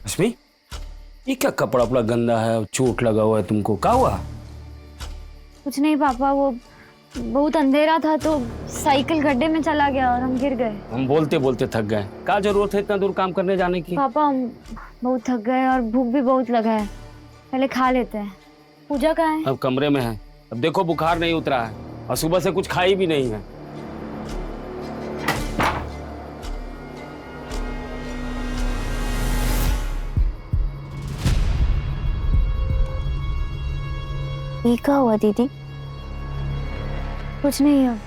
रश्मि, ये क्या कपड़ा वपड़ा गंदा है, चोट लगा हुआ है तुमको, क्या हुआ? कुछ नहीं पापा, वो बहुत अंधेरा था तो साइकिल गड्ढे में चला गया और हम गिर गए। हम बोलते बोलते थक गए। क्या जरूरत है इतना दूर काम करने जाने की? पापा हम बहुत थक गए और भूख भी बहुत लगा है, पहले खा लेते हैं। पूजा कहाँ है? अब कमरे में है। अब देखो बुखार नहीं उतरा है और सुबह से कुछ खाई भी नहीं है। ये क्या हुआ दीदी? कुछ नहीं, अब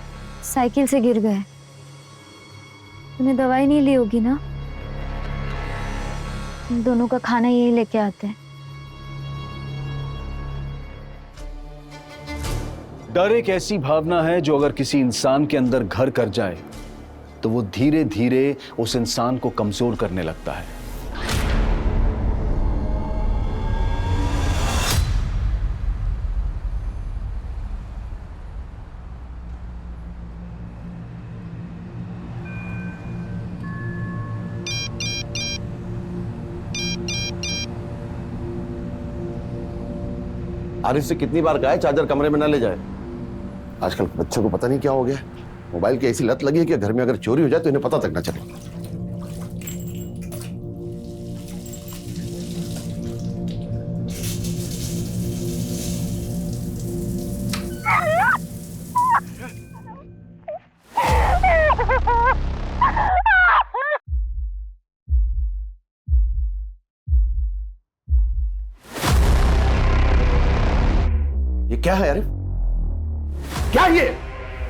साइकिल से गिर गए। तुम्हें दवाई नहीं ली होगी ना? हम दोनों का खाना यही लेके आते हैं। डर एक ऐसी भावना है जो अगर किसी इंसान के अंदर घर कर जाए तो वो धीरे धीरे उस इंसान को कमजोर करने लगता है। आरिफ से कितनी बार कहा है चार्जर कमरे में न ले जाए। आजकल बच्चों को पता नहीं क्या हो गया, मोबाइल की ऐसी लत लगी है कि घर में अगर चोरी हो जाए तो इन्हें पता तक ना चले। ये क्या है आरिफ? क्या ये?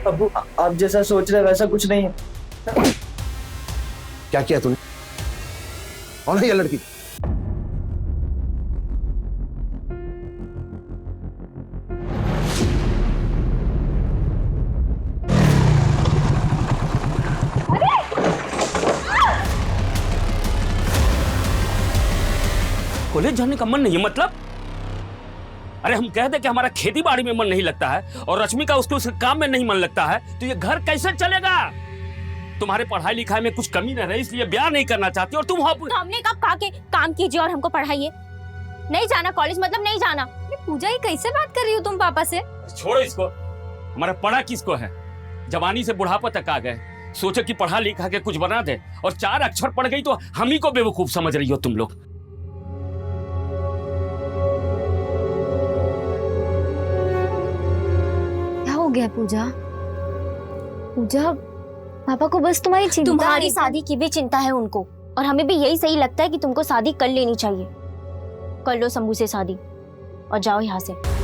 अबू आप जैसा सोच रहे वैसा कुछ नहीं है। क्या किया तूने? कौन है ये लड़की? कॉलेज जाने का मन नहीं है मतलब? अरे हम कहते कि हमारा खेती बाड़ी में मन नहीं लगता है और रश्मि का उसके उस काम में नहीं मन लगता है, तो ये घर कैसे चलेगा? तुम्हारे पढ़ाई लिखाई में कुछ कमी न रहे इसलिए ब्याह नहीं करना चाहती और तुम तो हमने कब कहा कि काम कीजिए और हमको पढ़ाइए? नहीं जाना कॉलेज मतलब नहीं जाना। पूजा, ये कैसे बात कर रही हो तुम पापा से? छोड़ो इसको। हमारा पढ़ा किसको है? जवानी से बुढ़ापा तक आ गए, सोचे कि पढ़ा लिखा के कुछ बना दे और 4 अक्षर पढ़ गई तो हम ही को बेवकूफ समझ रही हो तुम लोग। हो गया पूजा? पूजा, पापा को बस तुम्हारी चिंता तुम्हारी है। शादी की भी चिंता है उनको, और हमें भी यही सही लगता है कि तुमको शादी कर लेनी चाहिए। कर लो शंभू से शादी और जाओ यहाँ से।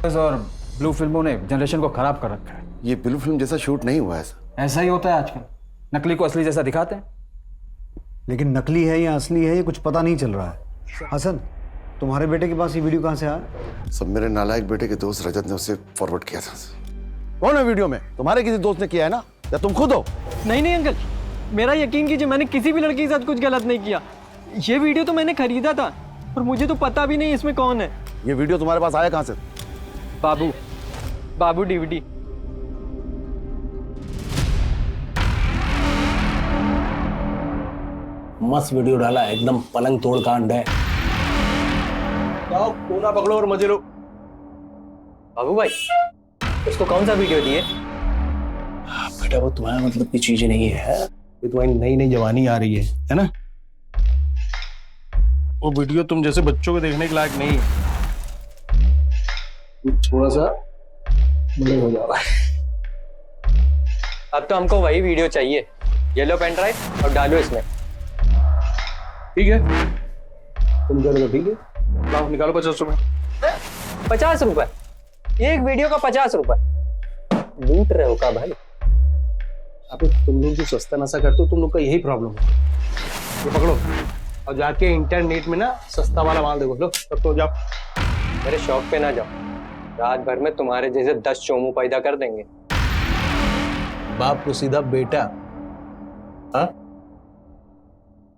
और ब्लू फिल्मों ने जनरेशन को खराब कर रखा है। ये ब्लू फिल्म जैसा शूट नहीं हुआ है सर। ऐसा ही होता है आजकल, नकली को असली जैसा दिखाते हैं। लेकिन नकली है या असली है ये कुछ पता नहीं चल रहा है। हसन, तुम्हारे बेटे के पास ये वीडियो कहाँ से आया? सब मेरे नालायक बेटे के दोस्त रजत ने उसे फॉरवर्ड किया था। कौन है वीडियो में? तुम्हारे किसी दोस्त ने किया है ना, या तुम खुद हो? नहीं अंकल, मेरा यकीन कीजिए, मैंने किसी भी लड़की के साथ कुछ गलत नहीं किया। ये वीडियो तो मैंने खरीदा था और मुझे तो पता भी नहीं इसमें कौन है। ये वीडियो तुम्हारे पास आया कहाँ से? बाबू डीवीडी। मस्त वीडियो डाला, एकदम पलंग तोड़ कांड है। जाओ कोना पकड़ो और मजे लो। बाबू भाई, उसको कौन सा वीडियो दिए? बेटा वो तुम्हारा मतलब की चीज नहीं है, ये तुम्हारी नई नई जवानी आ रही है ना? वो वीडियो तुम जैसे बच्चों को देखने के लायक नहीं है। थोड़ा सा बड़े हो जाओ। अब तो हमको वही वीडियो चाहिए। ये लो पेन ड्राइव और डालो इसमें। ठीक है, तुम कह रहे हो ठीक है, लाओ निकालो 50 रुपए। 50 रुपए? एक वीडियो का 50 रुपए? लूट रहे हो का भाई? अब तुम लोग जो सस्ता नशा करते हो, तुम लोग का यही प्रॉब्लम है। ये पकड़ो, और जाके इंटरनेट में ना सस्ता वाला माल देखो। लो तब तो जाओ। मेरे शौक पे ना जाओ, रात भर में तुम्हारे जैसे 10 चोमू पैदा कर देंगे। बाप को सीधा बेटा। हाँ,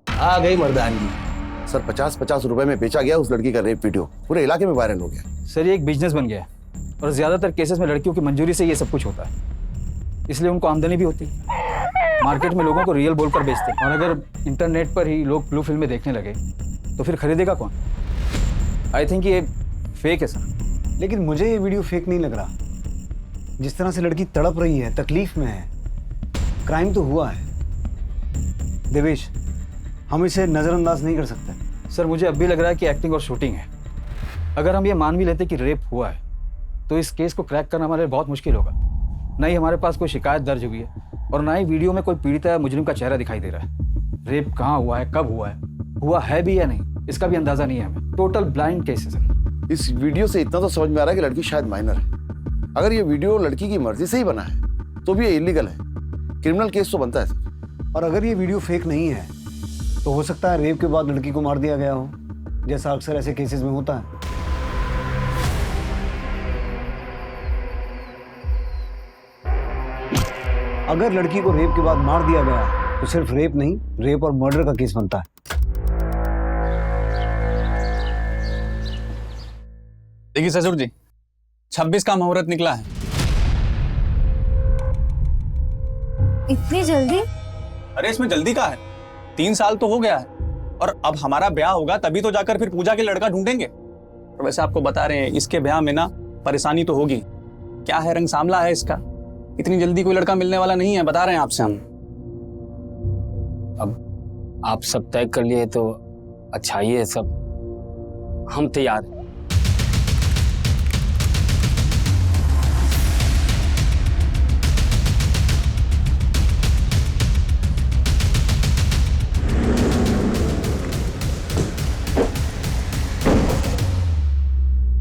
आ गई मर्दानगी। सर 50-50 रुपए में बेचा गया उस लड़की का रेप वीडियो, पूरे इलाके में वायरल हो गया। सर ये एक बिजनेस बन गया है और ज़्यादातर केसेस में लड़कियों की मंजूरी से ये सब कुछ होता है, इसलिए उनको आमदनी भी होती है। मार्केट में लोगों को रियल बोलकर बेचते हैं और अगर इंटरनेट पर ही लोग ब्लू फिल्में देखने लगे तो फिर खरीदेगा कौन? आई थिंक ये फेक है सर। लेकिन मुझे ये वीडियो फेक नहीं लग रहा। जिस तरह से लड़की तड़प रही है, तकलीफ में है, क्राइम तो हुआ है। देवेश, हम इसे नज़रअंदाज नहीं कर सकते। सर मुझे अब भी लग रहा है कि एक्टिंग और शूटिंग है। अगर हम ये मान भी लेते कि रेप हुआ है तो इस केस को क्रैक करना हमारे लिए बहुत मुश्किल होगा। ना ही हमारे पास कोई शिकायत दर्ज हुई है और ना ही वीडियो में कोई पीड़िता या मुजरिम का चेहरा दिखाई दे रहा है। रेप कहाँ हुआ है, कब हुआ है भी या नहीं, इसका भी अंदाजा नहीं है हमें। टोटल ब्लाइंड केस है सर। इस वीडियो से इतना तो समझ में आ रहा है कि लड़की शायद माइनर है। अगर ये वीडियो लड़की की मर्जी से ही बना है तो भी ये इलीगल है, क्रिमिनल केस तो बनता है सर। और अगर ये वीडियो फेक नहीं है तो हो सकता है रेप के बाद लड़की को मार दिया गया हो, जैसा अक्सर ऐसे केसेस में होता है। अगर लड़की को रेप के बाद मार दिया गया तो सिर्फ रेप नहीं, रेप और मर्डर का केस बनता है। देखिए ससुर जी, 26 का मुहूर्त निकला है। इतनी जल्दी? अरे इसमें जल्दी का है, 3 साल तो हो गया है और अब हमारा ब्याह होगा तभी तो जाकर फिर पूजा के लड़का ढूंढेंगे। और वैसे आपको बता रहे हैं इसके ब्याह में ना परेशानी तो होगी। क्या है, रंग सांवला है इसका, इतनी जल्दी कोई लड़का मिलने वाला नहीं है, बता रहे हैं आपसे हम। अब आप सब तय कर लिए तो अच्छा ही है सब, हम तैयार हैं।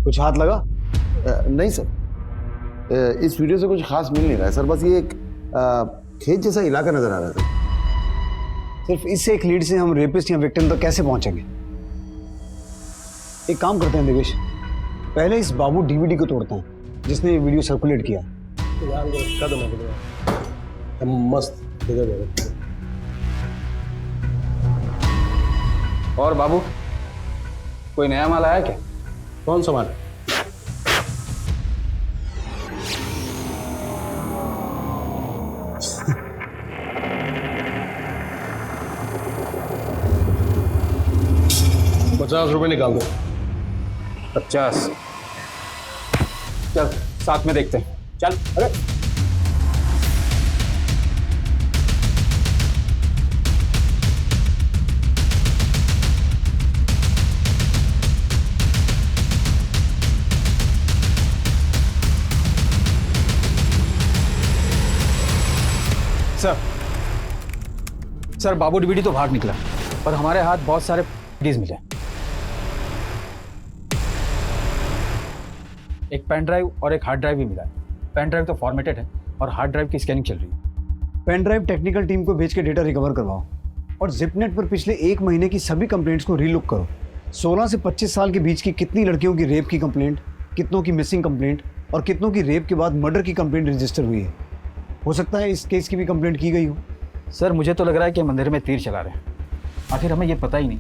कुछ हाथ लगा? नहीं सर, इस वीडियो से कुछ खास मिल नहीं रहा है सर। बस ये एक खेत जैसा इलाका नजर आ रहा था। सिर्फ इस एक लीड से हम रेपिस्ट या विक्टिम तक कैसे पहुंचेंगे? एक काम करते हैं देवेश, पहले इस बाबू डीवीडी को तोड़ते हैं जिसने ये वीडियो सर्कुलेट किया। मस्त। और बाबू, कोई नया माल आया क्या? कौन सा माल? ₹50 निकाल दो। 50? चल साथ में देखते हैं, चल। अरे सर बाबू डीवीडी तो भाग निकला पर हमारे हाथ बहुत सारे डीज मिले। एक पेन ड्राइव और एक हार्ड ड्राइव भी मिला है। पेन ड्राइव तो फॉर्मेटेड है और हार्ड ड्राइव की स्कैनिंग चल रही है। पेन ड्राइव टेक्निकल टीम को भेज के डेटा रिकवर करवाओ और जिपनेट पर पिछले 1 महीने की सभी कंप्लेंट्स को रीलुक करो। 16 से 25 साल के बीच की कितनी लड़कियों की रेप की कंप्लेंट, कितनों की मिसिंग कंप्लेंट और कितनों की रेप के बाद मर्डर की कंप्लेंट रजिस्टर हुई है। हो सकता है इस केस की भी कंप्लेंट की गई हो। सर मुझे तो लग रहा है कि मंदिर में तीर चला रहे हैं। आखिर हमें ये पता ही नहीं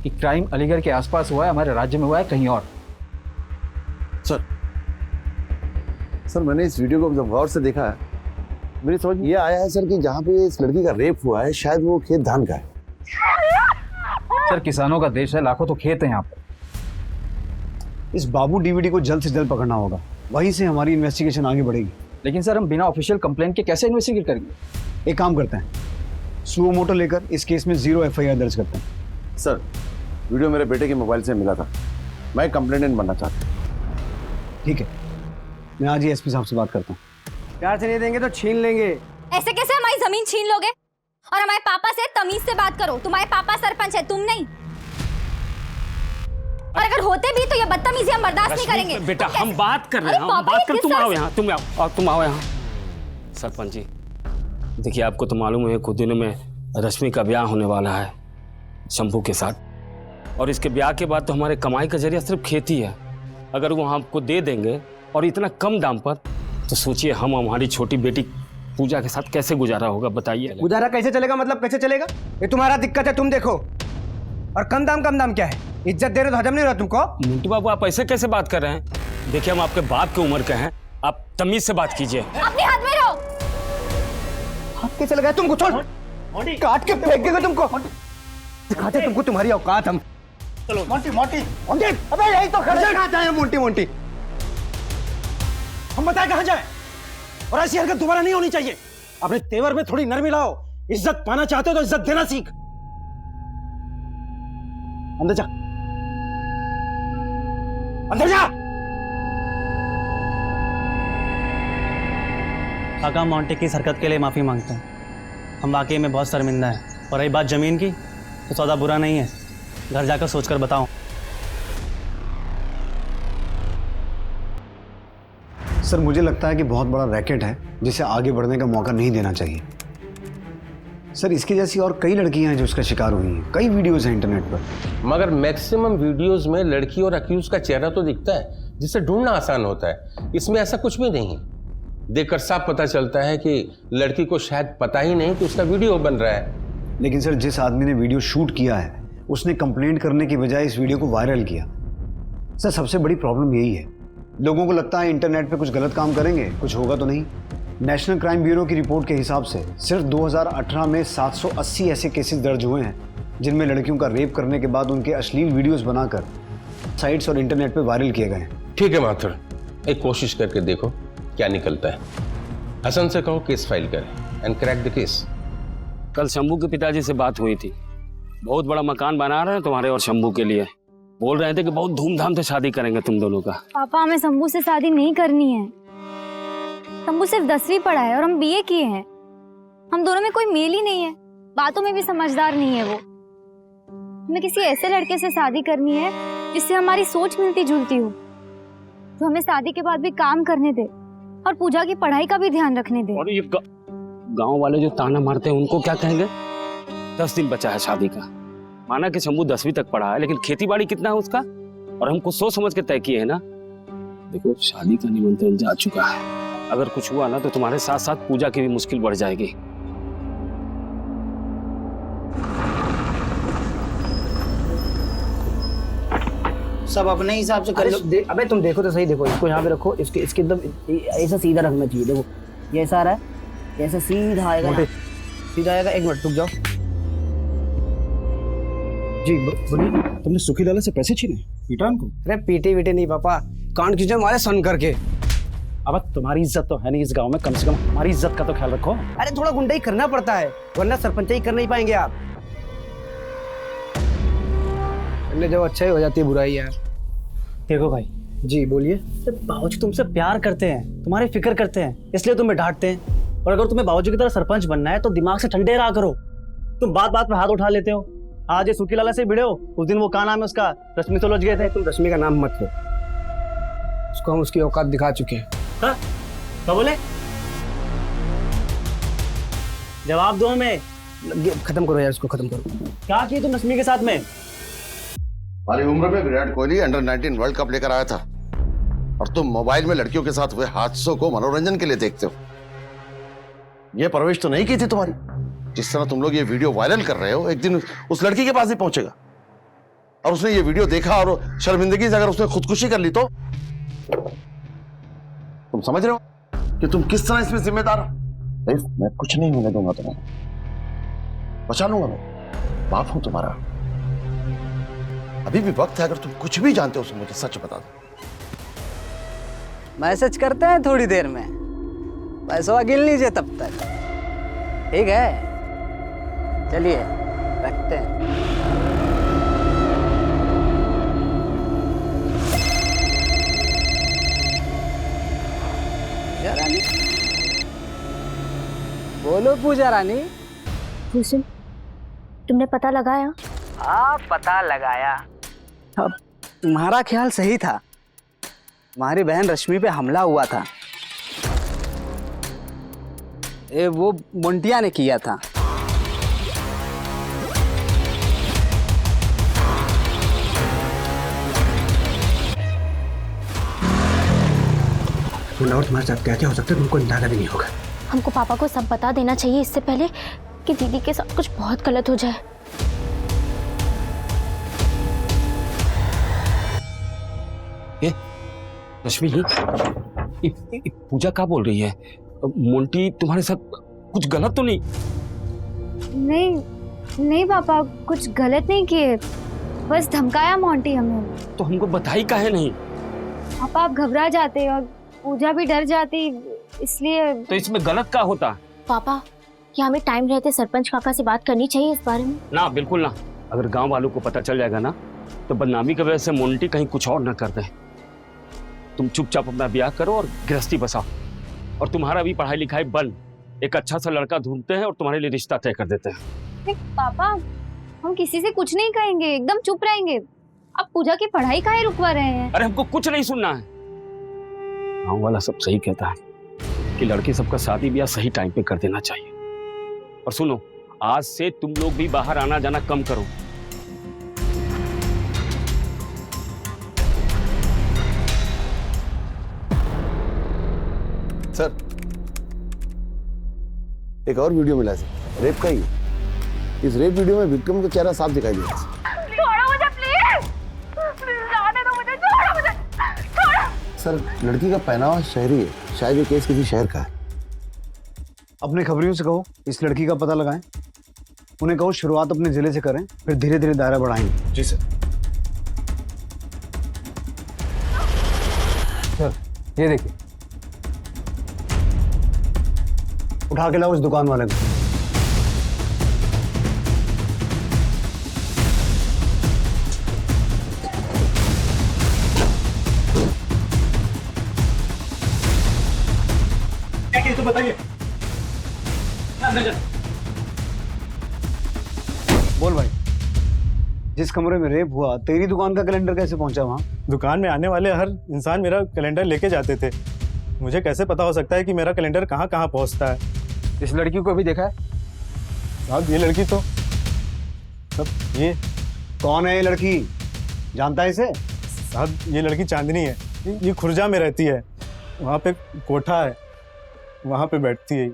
कि क्राइम अलीगढ़ के आसपास हुआ है, हमारे राज्य में हुआ है, कहीं और। सर मैंने इस वीडियो को जब गौर से देखा है, मेरी समझ ये आया है सर कि जहाँ पे इस लड़की का रेप हुआ है शायद वो खेत धान का है। सर किसानों का देश है, लाखों तो खेत हैं यहाँ पर। इस बाबू डीवीडी को जल्द से जल्द पकड़ना होगा, वहीं से हमारी इन्वेस्टिगेशन आगे बढ़ेगी। लेकिन सर हम बिना ऑफिशियल कंप्लेंट के कैसे इन्वेस्टिगेट करेंगे? एक काम करते हैं, सुओ मोटो लेकर इस केस में 0 FIR दर्ज करते हैं। सर वीडियो मेरे बेटे के मोबाइल से मिला था, मैं कंप्लेंटेंट बनना चाहता हूँ। ठीक है, मैं आज ही एसपी साहब से बात करता हूँ। प्यार से नहीं देंगे तो छीन लेंगे। ऐसे कैसे हमारी जमीन छीन लोगे? और हमारे पापा से तमीज से बात करो, तुम्हारे पापा सरपंच है, तुम नहीं। और अगर होते भी तो ये बदतमीजी हम बर्दाश्त नहीं करेंगे। बेटा हम बात कर रहे हैं, हम बात कर, तुम आओ यहाँ, तुम आओ यहाँ। सरपंच जी देखिए, आपको तो मालूम है कुछ दिनों में रश्मि का ब्याह होने वाला है शंभू के साथ। और इसके ब्याह के बाद तो हमारे कमाई का जरिया सिर्फ खेती है। अगर वो हमको दे देंगे और इतना कम दाम पर, तो सोचिए हम हमारी छोटी बेटी पूजा के साथ कैसे गुजारा होगा, बताइए। गुजारा कैसे चलेगा? मतलब कैसे चलेगा? ये तुम्हारा दिक्कत है, तुम देखो। और कम दाम क्या है? इज्जत दे रहे तो हजम नहीं रहा तुमको? मुंटू बाबू, आप ऐसे कैसे बात कर रहे हैं? देखिए, हम आपके बाप की उम्र के हैं, आप तमीज से बात कीजिए। अपने हाथ में रहो। हाथ कैसे लगाया तुमको? छोड़, काट के फेंक देगा तुमको। दिखाते तुमको तुम्हारी औकात हम। चलो मोंटी मोंटी मोंटी, अबे यही तो खड़े कहाँ जाए मोंटी मोंटी? हम बताए कहाँ जाए? और ऐसी हरकत दोबारा नहीं होनी चाहिए। अपने तेवर में थोड़ी नरमी लाओ। इज्जत पाना चाहते हो तो इज्जत देना सीख। अंदर जा, अंदर जा। काका, मोंटी की इस हरकत के लिए माफ़ी मांगते हैं। हम वाकई में बहुत शर्मिंदा हैं। और रही बात ज़मीन की, तो सौदा बुरा नहीं है। घर जाकर सोचकर बताओ। सर मुझे लगता है कि बहुत बड़ा रैकेट है जिसे आगे बढ़ने का मौका नहीं देना चाहिए। सर इसकी जैसी और कई लड़कियां हैं जो उसका शिकार हुई हैं, कई वीडियोस हैं इंटरनेट पर। मगर मैक्सिमम वीडियोस में लड़की और अक्यूज का चेहरा तो दिखता है, जिसे ढूंढना आसान होता है। इसमें ऐसा कुछ भी नहीं। देखकर साफ पता चलता है कि लड़की को शायद पता ही नहीं कि उसका वीडियो बन रहा है। लेकिन सर जिस आदमी ने वीडियो शूट किया है उसने कंप्लेंट करने की बजाय इस वीडियो को वायरल किया। सर सबसे बड़ी प्रॉब्लम यही है, लोगों को लगता है इंटरनेट पे कुछ गलत काम करेंगे, कुछ होगा तो नहीं। नेशनल क्राइम ब्यूरो की रिपोर्ट के हिसाब से सिर्फ 2018 में 780 ऐसे केसेस दर्ज हुए हैं जिनमें लड़कियों का रेप करने के बाद उनके अश्लील वीडियोस बनाकर साइट्स और इंटरनेट पे वायरल किए गए हैं। ठीक है माथुर, एक कोशिश करके देखो क्या निकलता है। हसन से कहो केस फाइल करें एंड क्रैक द केस। कल शंभू के पिताजी से बात हुई थी, बहुत बड़ा मकान बना रहे हैं तुम्हारे और शंभू के लिए। बोल रहे थे कि बहुत धूमधाम से शादी करेंगे तुम दोनों का। पापा हमें शंभू से शादी नहीं करनी है। शंभू सिर्फ 10वीं पढ़ा है और हम BA किए हैं। हम दोनों में कोई मेल ही नहीं है, बातों में भी समझदार नहीं है वो। हमें किसी ऐसे लड़के से शादी करनी है जिससे हमारी सोच मिलती जुलती हो, जो हमें शादी के बाद भी काम करने दे और पूजा की पढ़ाई का भी ध्यान रखने दे। और ये गांव वाले जो ताना मारते हैं उनको क्या कहेंगे? 10 दिन बचा है शादी का। माना कि शंभू 10वीं तक पढ़ा है, लेकिन खेती बाड़ी कितना है उसका? और हमको सोच समझ के तय किए है ना। देखो शादी का निमंत्रण जा चुका है, अगर कुछ हुआ ना तो तुम्हारे साथ साथ पूजा की भी मुश्किल बढ़ जाएगी। सब अपने हिसाब से कर लो। अबे तुम देखो तो सही, देखो इसको यहाँ पे रखो, इसके इसके एकदम ऐसा सीधा रखना चाहिए। देखो ये ऐसा आ रहा है, ऐसा सीधा आएगा, सीधा आएगा। एक मिनट रुक जाओ जी बोलिए। तुमने सुखी लाला से पैसे छीने, पीटा उनको? अरे पीटे वीटे नहीं पापा, कान खींचे हमारे सन करके। अब तुम्हारी इज्जत तो है नहीं इस गांव में, कम से कम हमारी इज्जत का तो ख्याल रखो। अरे थोड़ा गुंडाई करना पड़ता है, वरना सरपंचाई कर नहीं पाएंगे आप। जो अच्छा ही हो जाती है बुराई यार। देखो भाई जी बोलिए। बाबूजी तुमसे प्यार करते हैं, तुम्हारी फिक्र करते हैं, इसलिए तुम्हें डांटते हैं। और अगर तुम्हें बाबूजी की तरह सरपंच बनना है तो दिमाग से ठंडे रहा करो। तुम बात बात पे हाथ उठा लेते हो। आज ये सुखी लाला से भिड़े हो, उस दिन वो का नाम है उसका, रश्मि से उलझ गए थे। तुम रश्मि का नाम मत लो, उसको हम उसकी औकात दिखा चुके हैं। हाँ? क्या बोले? जवाब दो हमें। खत्म करो यार, इसको खत्म करो। क्या किए तुम रश्मि के साथ में? हमारी उम्र में Virat Kohli under-19 world cup लेकर आया था, और तुम मोबाइल में लड़कियों के साथ हुए हादसों को मनोरंजन के लिए देखते हो। यह परवरिश तो नहीं की थी तुम्हारी। जिस तरह तुम लोग ये वीडियो वायरल कर रहे हो, एक दिन उस लड़की के पास ही पहुंचेगा, और उसने ये वीडियो देखा और शर्मिंदगी से अगर उसने खुदकुशी कर ली तो तुम समझ रहे हो कि तुम किस तरह इसमें जिम्मेदार हो। मैं कुछ नहीं होने दूंगा तुम्हें, बचा लूंगा। मैं बाप हूं तुम्हारा। अभी भी वक्त है, अगर तुम कुछ भी जानते हो तो मुझे सच बता दो। मैसेज करते हैं थोड़ी देर में, पैसा गिन लीजिए तब तक। ठीक है, चलिए रखते हैं। पूजा रानी, बोलो पूजा रानी। भूषण, तुमने पता लगाया? हाँ पता लगाया। अब तुम्हारा ख्याल सही था, तुम्हारी बहन रश्मि पे हमला हुआ था। वो मोंटिया ने किया था। और तुम्हारे साथ क्या क्या हो सकता है तुमको अंदाजा भी नहीं होगा। हमको पापा को सब बता देना चाहिए इससे पहले कि दीदी के साथ कुछ बहुत गलत हो जाए। रश्मि, पूजा क्या बोल रही है? मोंटी तुम्हारे साथ कुछ गलत तो नहीं? नहीं पापा, कुछ गलत नहीं किए, बस धमकाया मोंटी हमें। तो हमको बताई काहे नहीं? पापा आप घबरा जाते और पूजा भी डर जाती, इसलिए। तो इसमें गलत क्या होता? पापा, क्या हमें टाइम रहते सरपंच काका से बात करनी चाहिए इस बारे में? ना, बिल्कुल ना। अगर गांव वालों को पता चल जाएगा ना, तो बदनामी की वजह से मोंटी कहीं कुछ और ना कर दे। तुम चुपचाप अपना ब्याह करो और गृहस्थी बसाओ, और तुम्हारा भी पढ़ाई लिखाई बंद। एक अच्छा सा लड़का ढूंढते हैं और तुम्हारे लिए रिश्ता तय कर देते हैं। पापा, हम किसी से कुछ नहीं कहेंगे, एकदम चुप रहेंगे। आप पूजा की पढ़ाई काहे रुकवा रहे हैं? अरे हमको कुछ नहीं सुनना है। गाँव वाला सब सही कहता है कि लड़की सबका शादी ब्याह सही टाइम पे कर देना चाहिए। और सुनो, आज से तुम लोग भी बाहर आना जाना कम करो। सर, एक और वीडियो मिला सर, रेप का ही। इस रेप वीडियो में विक्रम का चेहरा साफ दिखाई दे रहा है। छोड़ो मुझे प्लीज, जाने दो मुझे, छोड़ो मुझे, छोड़ो। सर, लड़की का पहनावा शहरी है, शायद ये केस किसी शहर का है। अपने खबरियों से कहो इस लड़की का पता लगाएं। उन्हें कहो शुरुआत अपने जिले से करें, फिर धीरे धीरे दायरा बढ़ाएंगे। जी सर। सर, ये देखिए। उठा के लाओ इस दुकान वाले को। क्या किया तो बताइए। बोल भाई, जिस कमरे में रेप हुआ तेरी दुकान का कैलेंडर कैसे पहुंचा वहां? दुकान में आने वाले हर इंसान मेरा कैलेंडर लेके जाते थे। मुझे कैसे पता हो सकता है कि मेरा कैलेंडर कहाँ कहाँ पहुँचता है? इस लड़की को भी देखा है? साहब, ये लड़की तो सब ये कौन है ये लड़की? जानता है इसे? साहब, ये लड़की चांदनी है। ये खुर्जा में रहती है, वहाँ पे कोठा है, वहाँ पे बैठती है।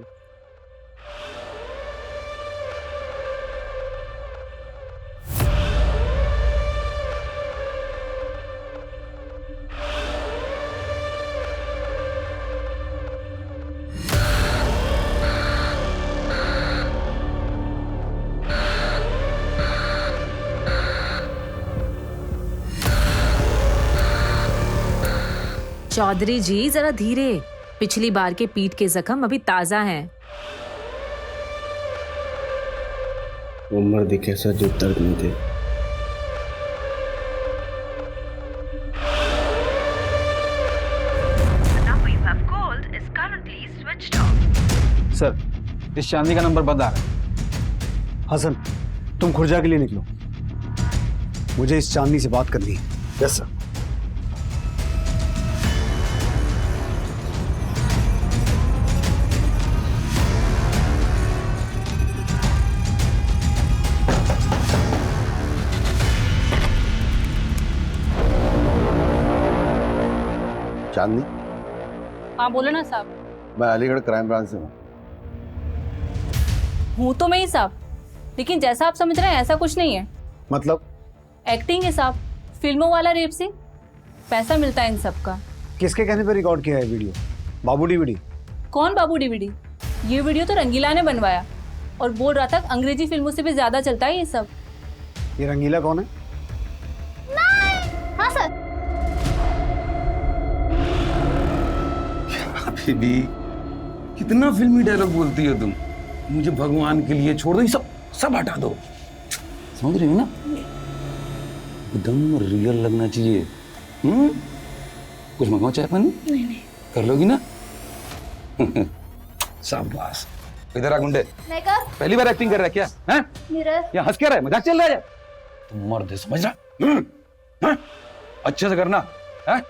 चौधरी जी जरा धीरे, पिछली बार के पीठ के जख्म अभी ताजा हैं। वो मर्द कैसा जो दर्द में थे। सर, इस चांदी का नंबर बंद आ रहा है। हसन, तुम खुर्जा के लिए निकलो, मुझे इस चांदी से बात करनी है। Yes sir. चांदनी, हाँ बोलो ना साहब। मैं अलीगढ़ क्राइम ब्रांच से हूँ। हूँ तो मैं ही साहब, लेकिन जैसा आप समझ रहे हैं ऐसा कुछ नहीं है। मतलब? एक्टिंग है साहब, फिल्मों वाला रेप सीन, पैसा मिलता है इन सब का। किसके कहने पर रिकॉर्ड किया है वीडियो? बाबू डीवीडी? कौन बाबू डीवीडी? ये वीडियो तो रंगीला ने बनवाया और बोल रहा था अंग्रेजी फिल्मों से भी ज्यादा चलता है ये सब। ये रंगीला कौन है? हाँ सर। बेबी, कितना फिल्मी डायलॉग बोलती हो तुम। मुझे भगवान के लिए छोड़ दो, ये सब हटा दो। समझ रही हो ना? एकदम रियल लगना चाहिए। कुछ मंगाओ चाय पानी? नहीं। कर लोगी ना? शाबाश। इधर आ गुंडे। पहली बार एक्टिंग कर रहा है क्या? हैं? यहाँ हंस क्या रहा है? मजाक चल रहा है? तुम मर्द है, समझ रहा? अच्छे से करना है?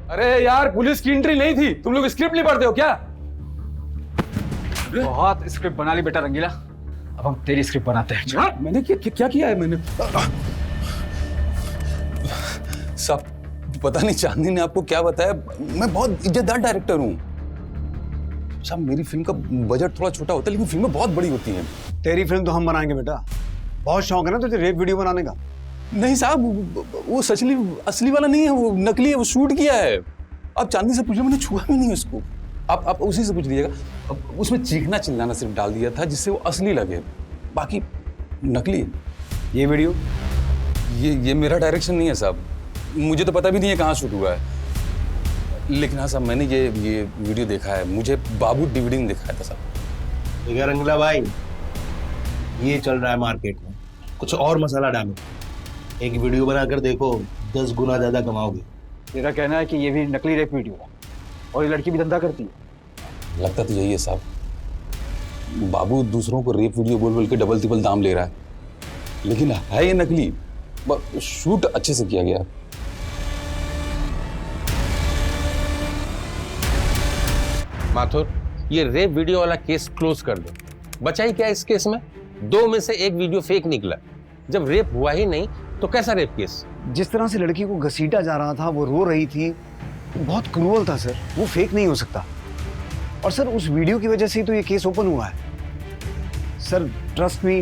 अरे यार, पुलिस की एंट्री नहीं थी। तुम लोग स्क्रिप्ट नहीं पढ़ते हो क्या? बहुत स्क्रिप्ट बना ली बेटा रंगीला, अब हम तेरी स्क्रिप्ट बनाते हैं। मैंने क्या किया है मैंने? सब पता नहीं चांदनी ने आपको क्या बताया, मैं बहुत इज्जतदार डायरेक्टर हूँ साहब। मेरी फिल्म का बजट थोड़ा छोटा होता है लेकिन फिल्में बहुत बड़ी होती हैं। तेरी फिल्म तो हम बनाएंगे बेटा, बहुत शौक है ना तुझे रेप वीडियो बनाने का। नहीं साहब, वो सचली असली वाला नहीं है, वो नकली है, वो शूट किया है। आप चांदनी से पूछ लो, मैंने छुआ भी नहीं उसको। आप उसी से पूछ लीजिएगा। अब उसमें चीखना चिल्लाना सिर्फ डाल दिया था जिससे वो असली लगे, बाकी नकली है। ये वीडियो ये मेरा डायरेक्शन नहीं है साहब, मुझे तो पता भी नहीं है कहाँ शूट हुआ है। लेकिन हाँ साहब, मैंने ये वीडियो देखा है, मुझे बाबू डीवीडी ने दिखाया था साहब। देखा रंगीला भाई, ये चल रहा है मार्केट में, कुछ और मसाला डालो, एक वीडियो बनाकर देखो, 10 गुना ज्यादा कमाओगे। तेरा कहना है कि ये भी नकली रेप वीडियो है और ये लड़की भी धंधा करती है? लगता तो यही है साहब। बाबू दूसरों को रेप वीडियो बोल बोल के डबल ट्रिपल दाम ले रहा है, लेकिन है ये नकली। शूट अच्छे से किया गया। माथुर, ये रेप वीडियो वाला केस क्लोज कर दो। बचा ही क्या इस केस में? 2 में से 1 वीडियो फेक निकला। जब रेप हुआ ही नहीं तो कैसा रेप केस? जिस तरह से लड़की को घसीटा जा रहा था, वो रो रही थी, बहुत क्रूअल था सर, वो फेक नहीं हो सकता। और सर उस वीडियो की वजह से ही तो ये केस ओपन हुआ है। सर ट्रस्ट मी,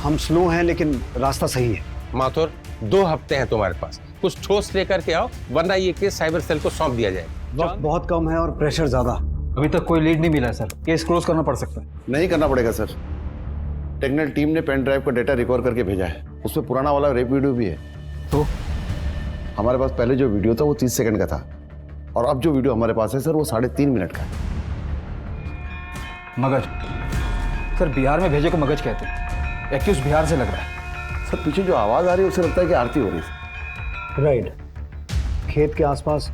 हम स्लो हैं लेकिन रास्ता सही है। माथुर, 2 हफ्ते हैं तुम्हारे पास, कुछ ठोस लेकर के आओ, वरना ये केस साइबर सेल को सौंप दिया जाए। वक्त बहुत कम है और प्रेशर ज्यादा। अभी तक कोई लीड नहीं मिला है सर, केस क्लोज करना पड़ सकता है। नहीं करना पड़ेगा सर, टेक्निकल टीम ने पेन ड्राइव का डेटा रिकवर करके भेजा है, उसमें पुराना वाला रेप वीडियो भी है। तो हमारे पास पहले जो वीडियो था वो 30 सेकंड का था, और अब जो वीडियो हमारे पास है सर वो 3.5 मिनट का है। मगज सर, बिहार में भेजे को मगज कहते हैं, एक्यूज बिहार से लग रहा है। सर पीछे जो आवाज आ रही है उससे लगता है कि आरती हो रही है। राइट, खेत के आसपास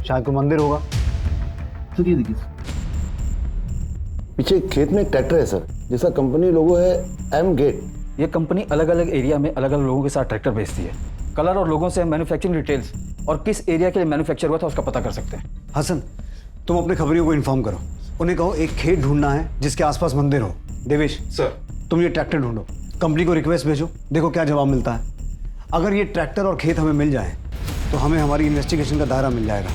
शायद कोई मंदिर होगा। तो ये देखिए, पीछे खेत में एक ट्रैक्टर है सर, जिसका कंपनी लोगो है एम गेट। ये कंपनी अलग अलग एरिया में अलग अलग लोगों के साथ ट्रैक्टर भेजती है। कलर और लोगों से हम मैन्युफैक्चरिंग डिटेल्स और किस एरिया के लिए मैन्युफैक्चर हुआ था उसका पता कर सकते हैं। हसन, तुम अपने खबरियों को इन्फॉर्म करो, उन्हें कहो एक खेत ढूंढना है जिसके आसपास मंदिर हो। देवेश सर, तुम ये ट्रैक्टर ढूंढो, कंपनी को रिक्वेस्ट भेजो, देखो क्या जवाब मिलता है। अगर ये ट्रैक्टर और खेत हमें मिल जाए तो हमें हमारी इन्वेस्टिगेशन का दायरा मिल जाएगा।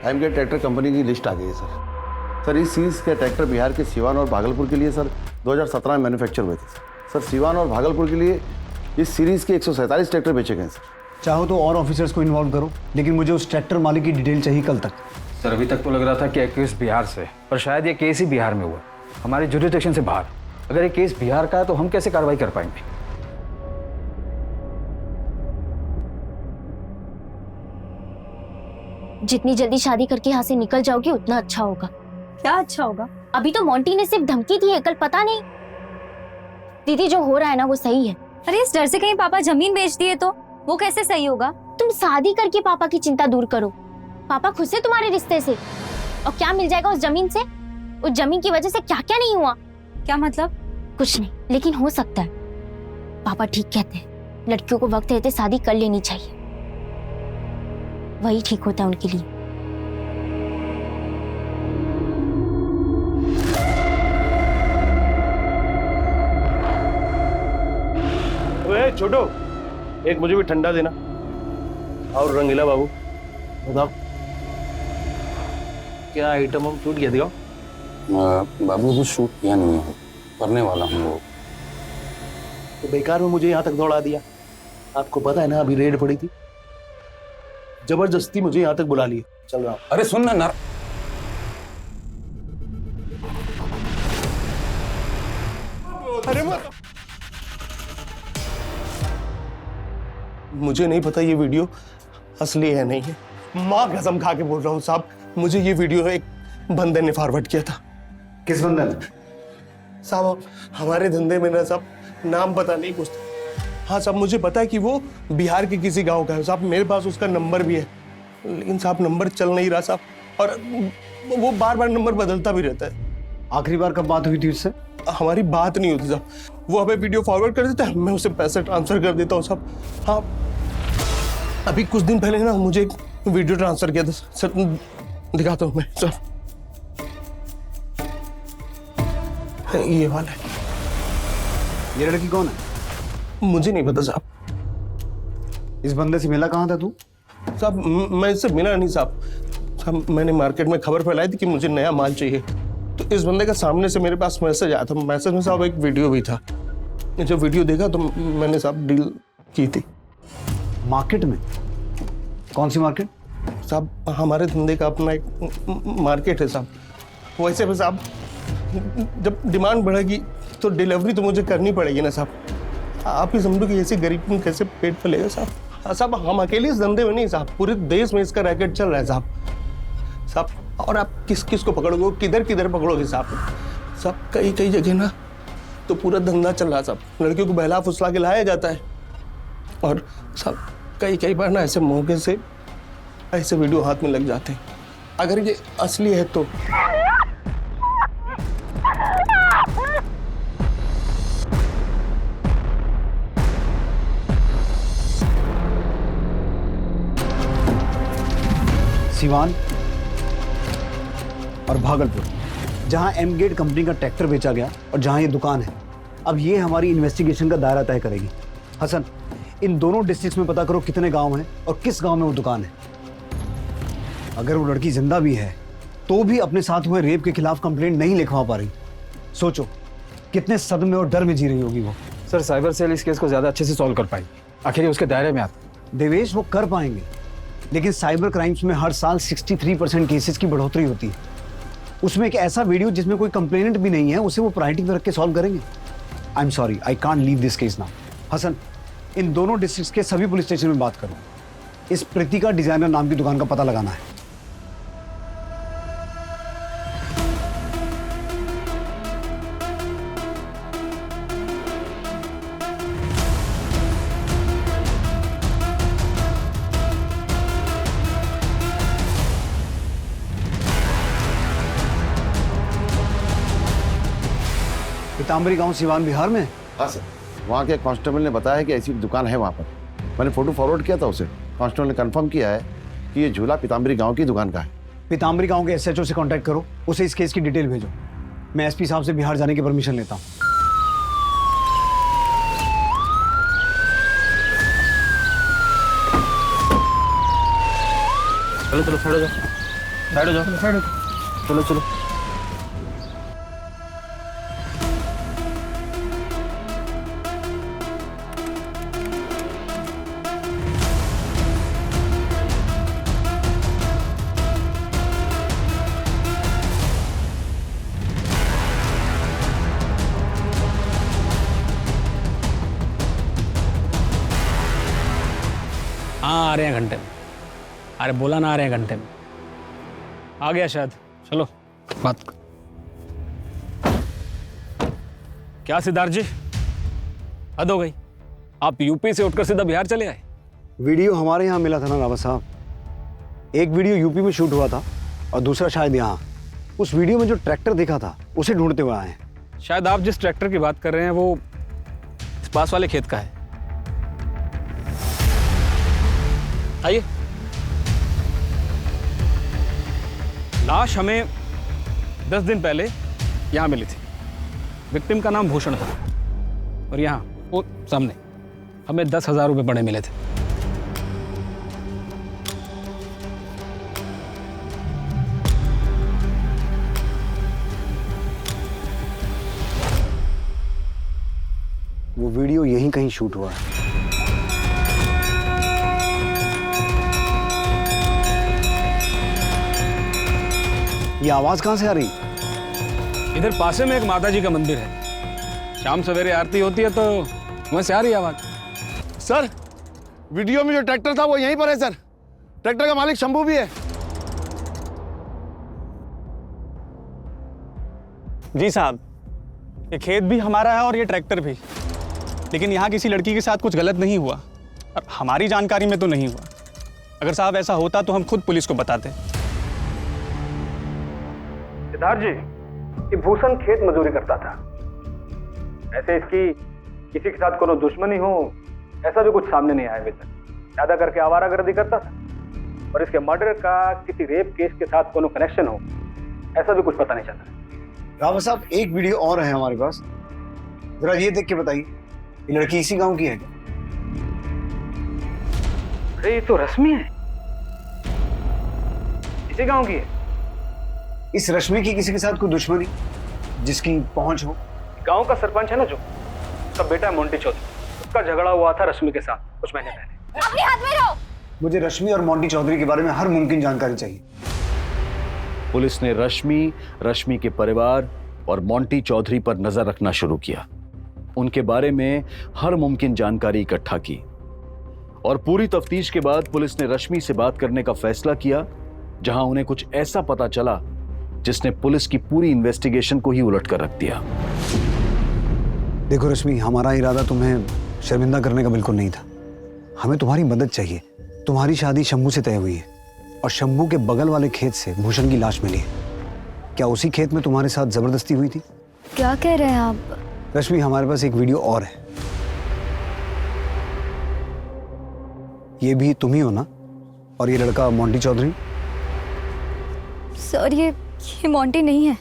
एम गेट ट्रैक्टर कंपनी की लिस्ट आ गई है सर। इस सीरीज के ट्रैक्टर बिहार के सिवान और भागलपुर के लिए सर 2017 में मैन्युफैक्चर हुए थे सर। सिवान और भागलपुर के लिए इस सीरीज के 147 ट्रैक्टर बेचे गए सर। चाहो तो और ऑफिसर्स को इन्वॉल्व करो, लेकिन मुझे उस ट्रैक्टर मालिक की डिटेल चाहिए कल तक। सर अभी तक तो लग रहा था कि एक्यूज बिहार से, पर शायद ये केस ही बिहार में हुआ, हमारे जुरिडिक्शन से बाहर। अगर ये केस बिहार का है तो हम कैसे कार्रवाई कर पाएंगे? जितनी जल्दी शादी करके यहाँ से निकल जाओगी उतना अच्छा होगा। क्या अच्छा होगा? अभी तो मोंटी ने सिर्फ धमकी दी है, कल पता नहीं। दीदी जो हो रहा है ना वो सही है। अरे इस डर से कहीं पापा जमीन बेच दिए तो वो कैसे सही होगा? तुम शादी करके पापा की चिंता दूर करो। पापा खुश है तुम्हारे रिश्ते से, और क्या मिल जाएगा उस जमीन से? उस जमीन की वजह से क्या क्या नहीं हुआ। क्या मतलब? कुछ नहीं, लेकिन हो सकता है। पापा ठीक कहते हैं, लड़कियों को वक्त रहते शादी कर लेनी चाहिए, वही ठीक होता है उनके लिए। ओए छोटो, एक मुझे भी ठंडा देना। और रंगीला बाबू बताओ, क्या आइटम हम शूट किया? दिखाओ। बाबू कुछ शूट किया नहीं है, करने वाला हूँ वो। तो बेकार में मुझे यहाँ तक दौड़ा दिया। आपको पता है ना अभी रेड पड़ी थी, जबरदस्ती मुझे यहाँ तक बुला लिया। चल रहा हूँ। अरे सुन ना नार... अरे मुझे नहीं पता ये वीडियो असली है नहीं है। माँ कसम खा के बोल रहा हूँ साहब, मुझे ये वीडियो एक बंदे ने फॉरवर्ड किया था। किस बंदे ने? साहब हमारे धंधे में ना साहब नाम पता नहीं कुछ। हाँ साहब मुझे पता है कि वो बिहार के किसी गांव का है साहब, मेरे पास उसका नंबर भी है, लेकिन साहब नंबर चल नहीं रहा साहब, और वो बार बार नंबर बदलता भी रहता है। आखिरी बार कब बात हुई थी उससे? हमारी बात नहीं होती साहब, वो हमें वीडियो फॉरवर्ड कर देता है, मैं उसे पैसे ट्रांसफर कर देता हूँ साहब। हाँ अभी कुछ दिन पहले ना मुझे एक वीडियो ट्रांसफर किया था सर, दिखाता हूँ मैं सर। ये वाला है। ये लड़की कौन है? मुझे नहीं पता साहब। इस बंदे से मिला कहाँ था तू? साहब मैं इससे मिला नहीं साहब। साहब मैंने मार्केट में खबर फैलाई थी कि मुझे नया माल चाहिए, तो इस बंदे का सामने से मेरे पास मैसेज आया था। मैसेज में साहब एक वीडियो भी था। जब वीडियो देखा तो मैंने साहब डील की थी। मार्केट में? कौन सी मार्केट? साहब हमारे धंधे का अपना एक मार्केट है साहब। वैसे भी साहब जब डिमांड बढ़ेगी तो डिलीवरी तो मुझे करनी पड़ेगी ना साहब। आप ही समझो कि ऐसे गरीब में कैसे पेट पलेगा साहब। साहब हम अकेले इस धंधे में नहीं साहब, पूरे देश में इसका रैकेट चल रहा है साहब। साहब और आप किस किस को पकड़ोगे, किधर किधर पकड़ोगे साहब? साहब कई कई जगह ना तो पूरा धंधा चल रहा है साहब। लड़कियों को बहला फुसला के लाया जाता है, और साहब कई बार ना ऐसे मौके से ऐसे वीडियो हाथ में लग जाते हैं। अगर ये असली है तो सिवान और भागलपुर, जहां एम गेट कंपनी का ट्रैक्टर बेचा गया और जहां ये दुकान है, अब ये हमारी इन्वेस्टिगेशन का दायरा तय करेगी। हसन, इन दोनों डिस्ट्रिक्ट्स में पता करो कितने गांव हैं और किस गांव में वो दुकान है। अगर वो लड़की जिंदा भी है तो भी अपने साथ हुए रेप के खिलाफ कंप्लेंट नहीं लिखवा पा रही। सोचो कितने सदमे और डर में जी रही होगी वो। सर साइबर सेल इस केस को ज़्यादा अच्छे से सॉल्व कर पाएगी, आखिर ये उसके दायरे में आता। देवेश वो कर पाएंगे, लेकिन साइबर क्राइम्स में हर साल 63% केसेस की बढ़ोतरी होती है। उसमें एक ऐसा वीडियो जिसमें कोई कंप्लेनेंट भी नहीं है, उसे वो प्रायोरिटी में रख के सॉल्व करेंगे। I am sorry, I can't leave this case now. Hassan, इन दोनों डिस्ट्रिक्ट्स के सभी पुलिस स्टेशन में बात करो। इस प्रीतिका डिजाइनर नाम की दुकान का पता लगाना है। पीताम्बरी गांव सिवान बिहार में? हाँ सर, वहाँ के कांस्टेबल ने बताया कि ऐसी दुकान है वहाँ पर। मैंने फोटो फॉरवर्ड किया था उसे। कांस्टेबल ने कंफर्म किया है कि ये झूला पीताम्बरी गांव की दुकान का है। पीताम्बरी गांव के एसएचओ से कांटेक्ट करो, उसे इस केस की डिटेल भेजो। मैं एसपी साहब से बिहार जाने की परमिशन लेता हूँ। चलो चलो साइड हो जाओ, साइड हो जाओ, साइड हो। चलो चलो। हाँ आ रहे हैं घंटे में। अरे बोला ना आ रहे हैं घंटे में। आ गया शायद। चलो बात। क्या सिद्धार्थ जी, हद हो गई। आप यूपी से उठकर सीधा बिहार चले आए। वीडियो हमारे यहाँ मिला था ना रावत साहब। एक वीडियो यूपी में शूट हुआ था और दूसरा शायद यहाँ। उस वीडियो में जो ट्रैक्टर देखा था उसे ढूंढते हुए आए हैं। शायद आप जिस ट्रैक्टर की बात कर रहे हैं वो इस पास वाले खेत का है। आइए। लाश हमें 10 दिन पहले यहाँ मिली थी। विक्टिम का नाम भूषण था और यहाँ वो सामने हमें 10,000 रुपये बड़े मिले थे। वो वीडियो यहीं कहीं शूट हुआ है। ये आवाज कहां से आ रही? इधर पासे में एक माता जी का मंदिर है। शाम सवेरे आरती होती है तो वहां से आ रही आवाज। सर वीडियो में जो ट्रैक्टर था वो यहीं पर है सर। ट्रैक्टर का मालिक शंभू भी है। जी साहब, ये खेत भी हमारा है और ये ट्रैक्टर भी। लेकिन यहाँ किसी लड़की के साथ कुछ गलत नहीं हुआ और हमारी जानकारी में तो नहीं हुआ। अगर साहब ऐसा होता तो हम खुद पुलिस को बताते। सिद्धार्थ जी, ये भूषण खेत मजदूरी करता था। ऐसे इसकी किसी के साथ कोनो दुश्मनी हो ऐसा भी कुछ सामने नहीं आया अभी तक। ज्यादा करके आवारागर्दी करता था और इसके मर्डर का किसी रेप केस के साथ कोनो कनेक्शन हो, ऐसा भी कुछ पता नहीं चला। रावत साहब, एक वीडियो और है हमारे पास, जरा ये देख के बताइए, ये लड़की इसी गांव की है क्या? अरे ये तो रश्मि है, इसी गांव की है। इस रश्मि की किसी के साथ कोई दुश्मनी जिसकी पहुंच हो? गांव का सरपंच है ना जो, उसका बेटा है मोंटी चौधरी, उसका झगड़ा हुआ था रश्मि के साथ कुछ महीने पहले। अपने हाथ में रहो। मुझे रश्मि और मोंटी चौधरी के बारे में हर मुमकिन जानकारी चाहिए। पुलिस ने रश्मि के परिवार और मोंटी चौधरी पर नजर रखना शुरू किया। उनके बारे में हर मुमकिन जानकारी इकट्ठा की और पूरी तफ्तीश के बाद पुलिस ने रश्मि से बात करने का फैसला किया, जहां उन्हें कुछ ऐसा पता चला जिसने पुलिस की पूरी इन्वेस्टिगेशन को ही उलट कर रख दिया। देखो रश्मि, हमारा इरादा तुम्हें शर्मिंदा करने का बिल्कुल नहीं था। हमें तुम्हारी मदद चाहिए। तुम्हारी शादी शंभू से तय हुई है और शंभू के बगल वाले खेत से भूषण की लाश मिली है। क्या उसी खेत में तुम्हारे साथ जबरदस्ती हुई थी? क्या कह रहे हैं आप? रश्मि, हमारे पास एक वीडियो और है। ये भी तुम ही हो ना? और ये लड़का मोंटी चौधरी? सर ये मोंटी नहीं है।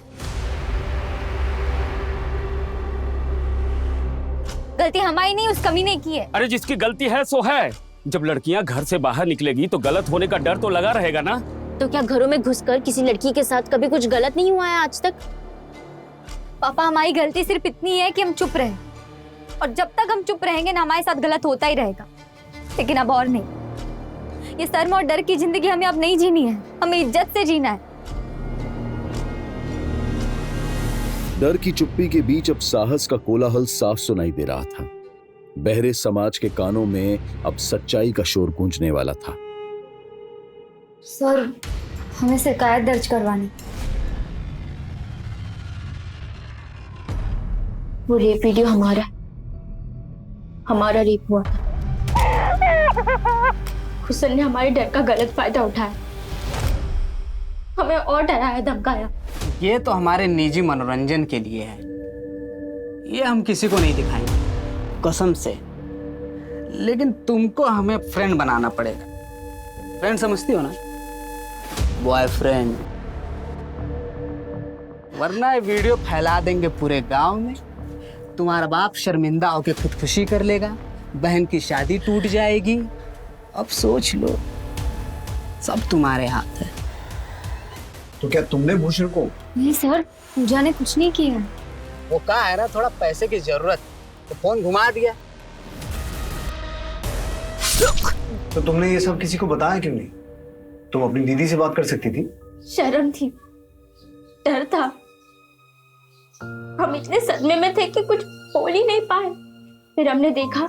गलती हमारी नहीं, उस कमीने की है। अरे जिसकी गलती है सो है। जब लड़कियां घर से बाहर निकलेगी तो गलत होने का डर तो लगा रहेगा ना। तो क्या घरों में घुसकर किसी लड़की के साथ कभी कुछ गलत नहीं हुआ है आज तक? पापा, हमारी गलती सिर्फ इतनी है कि हम चुप रहे, और जब तक हम चुप रहेंगे ना हमारे साथ गलत होता ही रहेगा, लेकिन अब और नहीं। ये शर्म और डर की जिंदगी हमें अब नहीं जीनी है, हमें इज्जत से जीना है। डर की चुप्पी के बीच अब साहस का कोलाहल साफ सुनाई दे रहा था। बहरे समाज के कानों में अब सच्चाई का शोर गूंजने वाला था। सर, हमें शिकायत दर्ज करवानी। वो रेप वीडियो हमारा रेप हुआ था। हुसन ने हमारे डर का गलत फायदा उठाया, हमें और डराया धमकाया। ये तो हमारे निजी मनोरंजन के लिए है, ये हम किसी को नहीं दिखाएंगे कसम से। लेकिन तुमको हमें फ्रेंड बनाना पड़ेगा। फ्रेंड समझती हो ना? बॉयफ्रेंड। वरना ये वीडियो फैला देंगे पूरे गांव में, तुम्हारा बाप शर्मिंदा होकर खुदकुशी कर लेगा, बहन की शादी टूट जाएगी। अब सोच लो, सब तुम्हारे हाथ है। तो क्या तुमने भूषण को? नहीं सर, पूजा ने कुछ नहीं किया। वो कहा है ना, थोड़ा पैसे की जरूरत, तो फोन घुमा दिया। तो तुमने ये सब किसी को बताया क्यों नहीं? तुम अपनी दीदी से बात कर सकती थी। शर्म थी, डर था। हम इतने सदमे में थे कि कुछ बोल ही नहीं पाए। फिर हमने देखा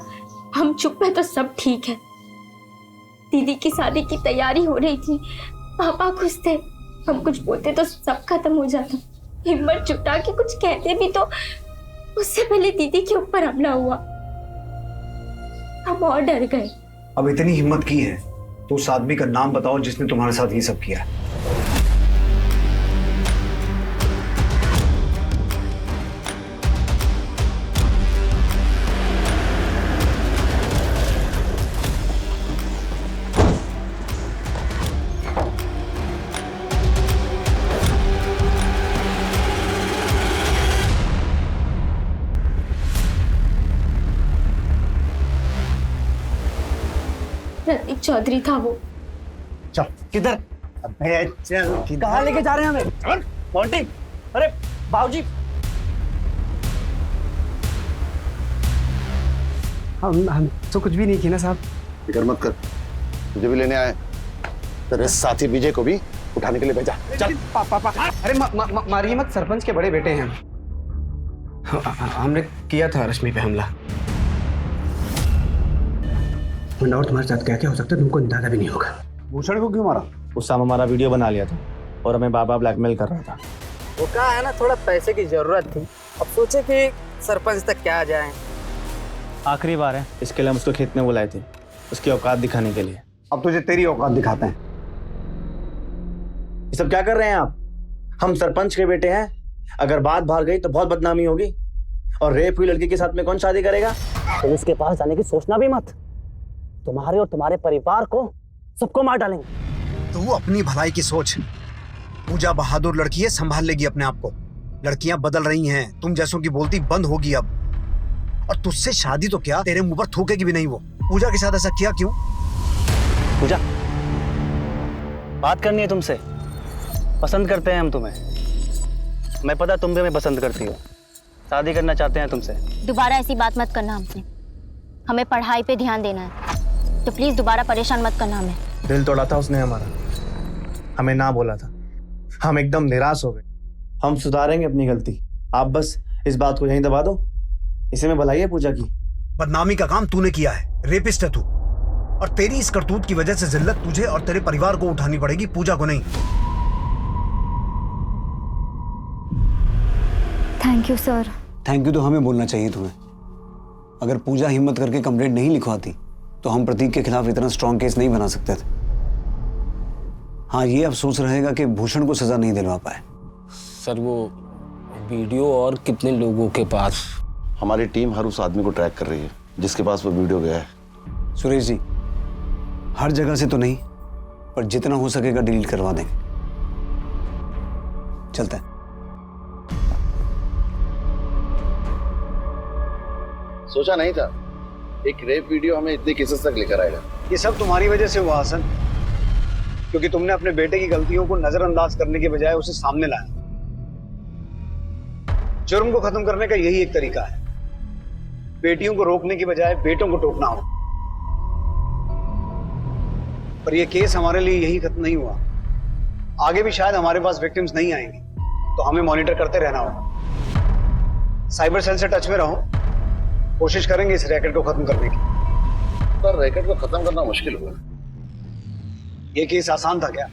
हम चुप है तो सब ठीक है। दीदी की शादी की तैयारी हो रही थी, पापा खुश थे, हम कुछ बोलते तो सब खत्म हो जाता। हिम्मत जुटा के कुछ कहते भी तो उससे पहले दीदी के ऊपर हमला हुआ, हम और डर गए। अब इतनी हिम्मत की है तो उस आदमी का नाम बताओ जिसने तुम्हारे साथ ये सब किया है। प्रतीक चौधरी था वो। चल किधर? अबे चल, कहाँ लेके जा रहे हैं हमें? चल मोंटी, अरे बाबूजी, हम तो कुछ भी नहीं किया ना साहब। फिक्र मत कर, तुझे भी लेने आए। तेरे साथी विजय को भी उठाने के लिए भेजा। चल पापा, अरे मारिए मत, सरपंच के बड़े बेटे हैं। हमने किया था रश्मि पे हमला। और तुम्हारे साथ क्या क्या हो सकता है तुमको अंदाजा भी नहीं होगा। भूषण को क्यों मारा? उस समय हमारा वीडियो बना लिया था और हमें बाबा ब्लैकमेल कर रहा था। वो कहा है ना, थोड़ा पैसे की जरूरत थी, अब सोचे कि सरपंच तक क्या जाए। आखिरी बार है, इसके लिए हम उसको खेत में बुलाए थे, उसकी औकात दिखाने के लिए। अब तुझे तेरी औकात दिखाते हैं। ये सब क्या कर रहे हैं आप? हम सरपंच के बेटे हैं, अगर बात बाहर गई तो बहुत बदनामी होगी। और रेप हुई लड़की के साथ में कौन शादी करेगा? तो इसके पास जाने की सोचना भी मत। तुम्हारे और तुम्हारे परिवार को सबको मार डालेंगे। तू अपनी भलाई की सोच। पूजा बहादुर लड़की है, संभाल लेगी अपने आप को। लड़कियां बदल रही हैं, तुम जैसों की बोलती बंद होगी अब। और तुझसे शादी तो क्या, तेरे मुंह पर थूकेगी भी नहीं वो। पूजा के साथ ऐसा किया क्यों? पूजा, बात करनी है तुमसे। पसंद करते हैं हम तुम्हें। मैं पता तुम भी हमें पसंद करती हो। शादी करना चाहते हैं तुमसे। दोबारा ऐसी बात मत करना हमसे। हमें पढ़ाई पे ध्यान देना है, तो प्लीज दोबारा परेशान मत करना हमें। दिल तोड़ा था उसने हमारा, हमें ना बोला था। हम एकदम निराश हो गए। हम सुधारेंगे अपनी गलती, आप बस इस बात को यहीं दबा दो। इसे में भलाई है पूजा की। बदनामी का काम तूने किया है, रेपिस्ट है तू। और तेरी इस करतूत की वजह से जिल्लत तुझे और तेरे परिवार को उठानी पड़ेगी, पूजा को नहीं। Thank you sir. Thank you तो हमें बोलना चाहिए तुम्हें। अगर पूजा हिम्मत करके कंप्लेंट नहीं लिखवाती तो हम प्रतीक के खिलाफ इतना स्ट्रॉन्ग केस नहीं बना सकते थे। हाँ, ये अफसोस रहेगा कि भूषण को सजा नहीं दिलवा पाए। सर वो वीडियो और कितने लोगों के पास? हमारी टीम हर उस आदमी को ट्रैक कर रही है जिसके पास वो वीडियो गया है। सुरेश जी, हर जगह से तो नहीं, पर जितना हो सकेगा डिलीट करवा देंगे। चलता है। सोचा नहीं था एक रेप वीडियो हमें इतने केसेस तक लेकर आएगा। ये सब तुम्हारी वजह से हुआ हसन, क्योंकि तुमने अपने बेटे की गलतियों को नजरअंदाज करने के बजाय उसे सामने लाया। जुर्म को खत्म करने का यही एक तरीका है, बेटियों को रोकने की बजाय बेटों को टोकना हो। पर यह केस हमारे लिए यही खत्म नहीं हुआ। आगे भी शायद हमारे पास विक्टिम्स नहीं आएंगे, तो हमें मॉनिटर करते रहना होगा। साइबर सेल से टच में रहो, कोशिश करेंगे इस रैकेट को खत्म करने की। पर रैकेट को खत्म करना मुश्किल होगा। ये केस आसान था क्या?